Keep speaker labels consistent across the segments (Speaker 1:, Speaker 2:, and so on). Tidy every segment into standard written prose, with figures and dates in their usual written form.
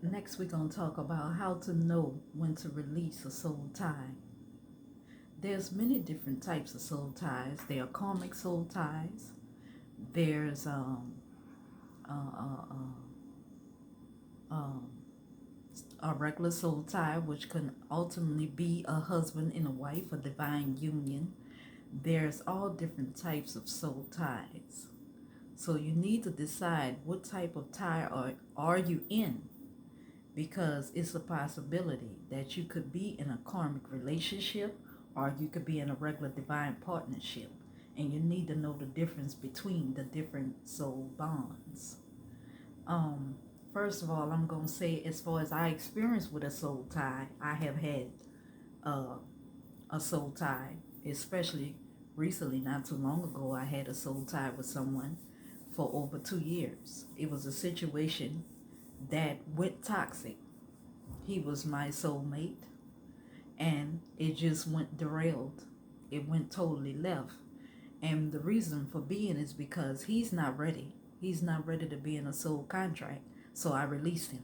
Speaker 1: Next, we're going to talk about how to know when to release a soul tie. There's many different types of soul ties. There are karmic soul ties. There's uh, uh, um, a regular soul tie, which can ultimately be a husband and a wife, a divine union. There's all different types of soul ties. So you need to decide what type of tie are you in, because it's a possibility that you could be in a karmic relationship or you could be in a regular divine partnership. And you need to know the difference between the different soul bonds. Um, First of all, I'm going to say, as far as I experience with a soul tie, I have had uh, a soul tie, especially recently, not too long ago. I had a soul tie with someone for over 2 years. It was a situation that went toxic. He was my soulmate, and it just went derailed. It went totally left. And the reason for being is because he's not ready. He's not ready to be in a soul contract. So I released him.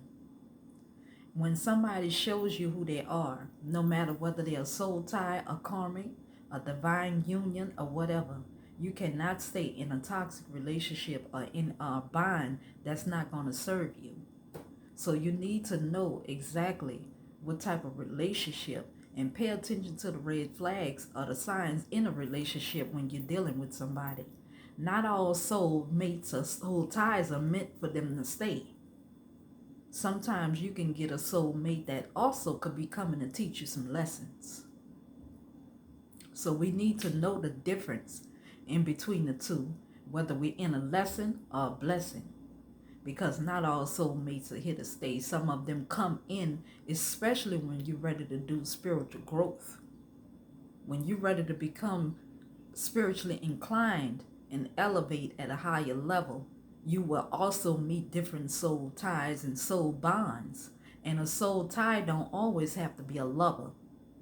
Speaker 1: When somebody shows you who they are, no matter whether they're a soul tie, a karmic, a divine union, or whatever, you cannot stay in a toxic relationship or in a bond that's not going to serve you. So you need to know exactly what type of relationship and pay attention to the red flags or the signs in a relationship when you're dealing with somebody. Not all soul mates or soul ties are meant for them to stay. Sometimes you can get a soul mate that also could be coming to teach you some lessons. So we need to know the difference in between the two, whether we're in a lesson or a blessing, because not all soulmates are here to stay. Some of them come in, especially when you're ready to do spiritual growth. When you're ready to become spiritually inclined and elevate at a higher level, you will also meet different soul ties and soul bonds. And a soul tie don't always have to be a lover.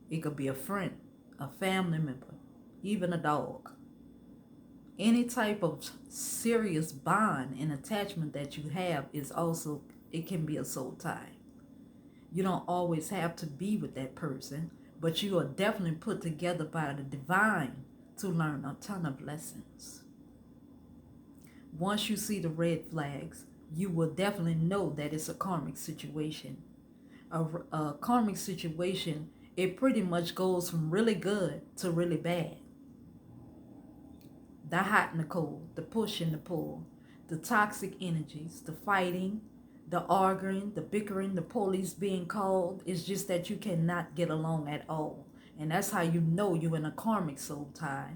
Speaker 1: It could be a friend, a family member, even a dog. Any type of serious bond and attachment that you have is also, it can be a soul tie. You don't always have to be with that person, but you are definitely put together by the divine to learn a ton of lessons. Once you see the red flags, you will definitely know that it's a karmic situation. A karmic situation, it pretty much goes from really good to really bad. The hot and the cold, the push and the pull, the toxic energies, the fighting, the arguing, the bickering, the police being called. It's just that you cannot get along at all. And that's how you know you're in a karmic soul tie.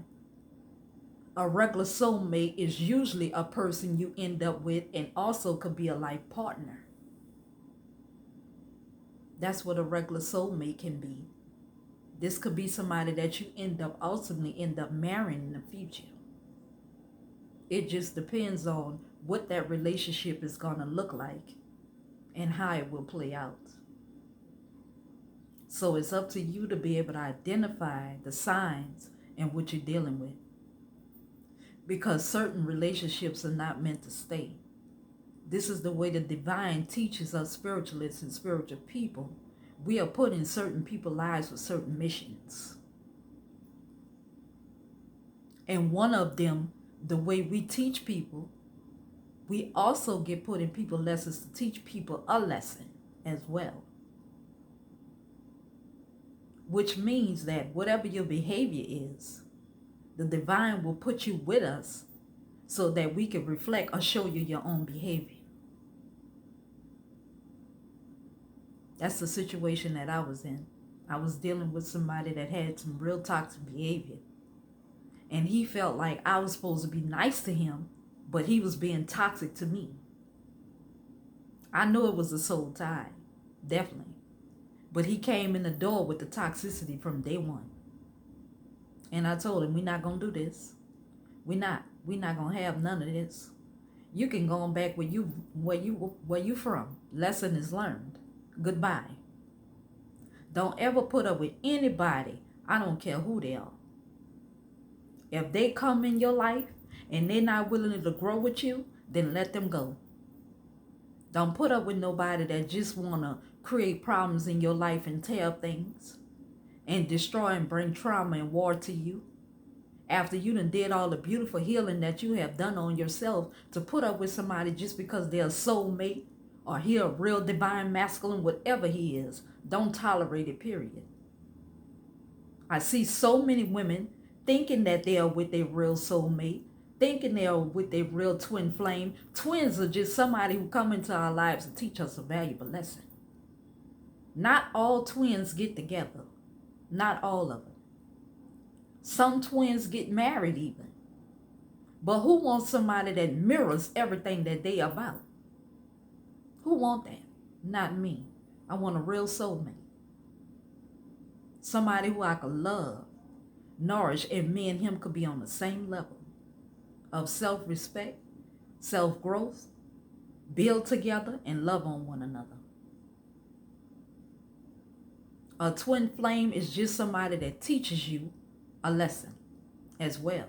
Speaker 1: A regular soulmate is usually a person you end up with and also could be a life partner. That's what a regular soulmate can be. This could be somebody that you ultimately end up marrying in the future. It just depends on what that relationship is going to look like and how it will play out. So it's up to you to be able to identify the signs and what you're dealing with. Because certain relationships are not meant to stay. This is the way the divine teaches us spiritualists and spiritual people. We are put in certain people's lives with certain missions. And one of them, the way we teach people, we also get put in people's lessons to teach people a lesson as well. Which means that whatever your behavior is, the divine will put you with us so that we can reflect or show you your own behavior. That's the situation that I was in. I was dealing with somebody that had some real toxic behavior. And he felt like I was supposed to be nice to him, but he was being toxic to me. I knew it was a soul tie, definitely. But he came in the door with the toxicity from day one. And I told him, we're not going to do this. We're not going to have none of this. You can go on back where you from. Lesson is learned. Goodbye. Don't ever put up with anybody. I don't care who they are. If they come in your life and they're not willing to grow with you, then let them go. Don't put up with nobody that just want to create problems in your life and tear up things and destroy and bring trauma and war to you. After you done did all the beautiful healing that you have done on yourself, to put up with somebody just because they're a soulmate or he a real divine masculine, whatever he is, don't tolerate it, period. I see so many women thinking that they are with their real soulmate, thinking they are with their real twin flame. Twins are just somebody who come into our lives to teach us a valuable lesson. Not all twins get together. Not all of them. Some twins get married even. But who wants somebody that mirrors everything that they about? Who want that? Not me. I want a real soulmate. Somebody who I could love, nourish, and me and him could be on the same level of self-respect, self-growth, build together, and love on one another. A twin flame is just somebody that teaches you a lesson as well.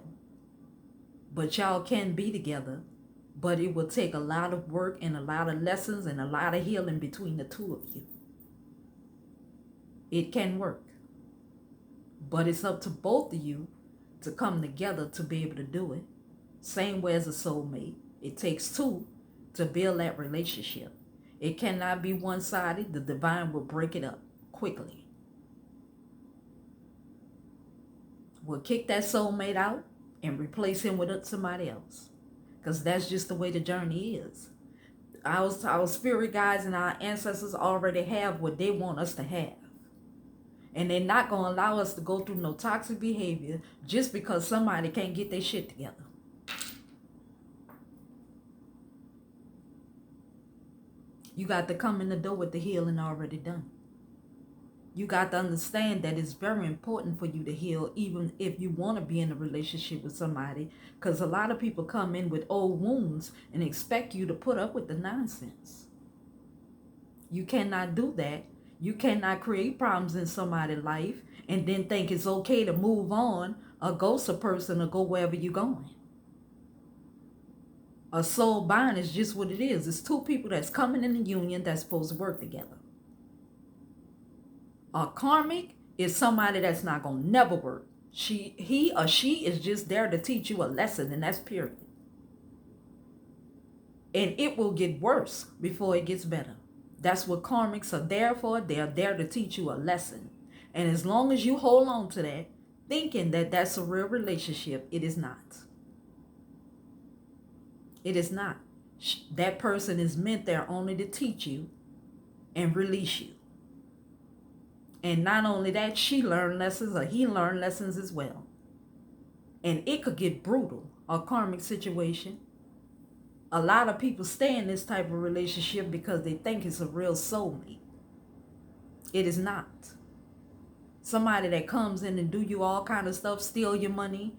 Speaker 1: But y'all can be together, but it will take a lot of work and a lot of lessons and a lot of healing between the two of you. It can work, but it's up to both of you to come together to be able to do it. Same way as a soulmate. It takes two to build that relationship. It cannot be one-sided. The divine will break it up quickly. We'll kick that soulmate out and replace him with somebody else, because that's just the way the journey is. Our spirit guides and our ancestors already have what they want us to have, and they're not going to allow us to go through no toxic behavior just because somebody can't get their shit together. You got to come in the door with the healing already done. You got to understand that it's very important for you to heal, even if you want to be in a relationship with somebody, because a lot of people come in with old wounds and expect you to put up with the nonsense. You cannot do that. You cannot create problems in somebody's life and then think it's okay to move on or ghost a person or go wherever you're going. A soul bond is just what it is. It's two people that's coming in a union that's supposed to work together. A karmic is somebody that's not going to never work. He or she is just there to teach you a lesson, and that's period. And it will get worse before it gets better. That's what karmics are there for. They're there to teach you a lesson. And as long as you hold on to that, thinking that that's a real relationship, it is not. It is not. That person is meant there only to teach you and release you. And not only that, she learned lessons or he learned lessons as well. And it could get brutal, a karmic situation. A lot of people stay in this type of relationship because they think it's a real soulmate. It is not. Somebody that comes in and do you all kind of stuff, steal your money,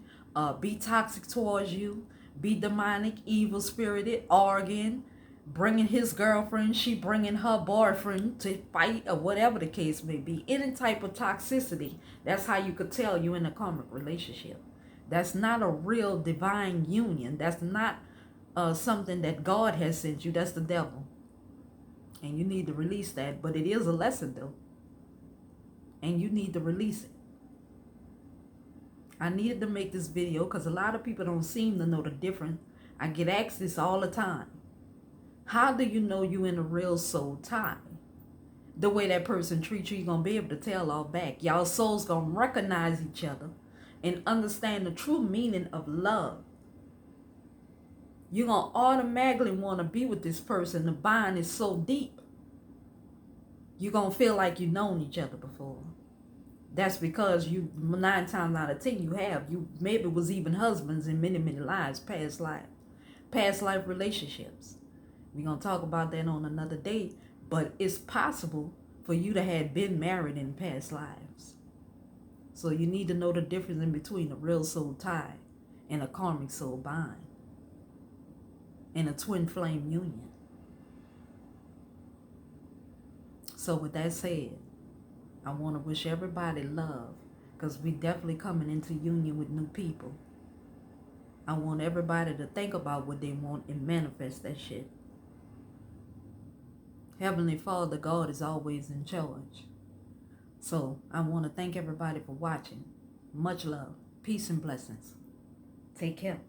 Speaker 1: be toxic towards you, be demonic, evil spirited, arguing, bringing his girlfriend, she bringing her boyfriend to fight, or whatever the case may be. Any type of toxicity, that's how you could tell you in a karmic relationship. That's not a real divine union. That's not something that God has sent you. That's the devil. And you need to release that. But it is a lesson though. And you need to release it. I needed to make this video because a lot of people don't seem to know the difference. I get asked this all the time. How do you know you in a real soul tie? The way that person treats you, you're going to be able to tell all back. Y'all souls going to recognize each other and understand the true meaning of love. You're going to automatically want to be with this person. The bond is so deep. You're going to feel like you've known each other before. That's because 9 times out of 10 you maybe was even husbands in many, many lives, past life relationships. We're going to talk about that on another day, but it's possible for you to have been married in past lives. So you need to know the difference in between a real soul tie and a karmic soul bond and a twin flame union. So with that said, I want to wish everybody love, because we definitely coming into union with new people. I want everybody to think about what they want and manifest that shit. Heavenly Father, God is always in charge. So I want to thank everybody for watching. Much love, peace, and blessings. Take care.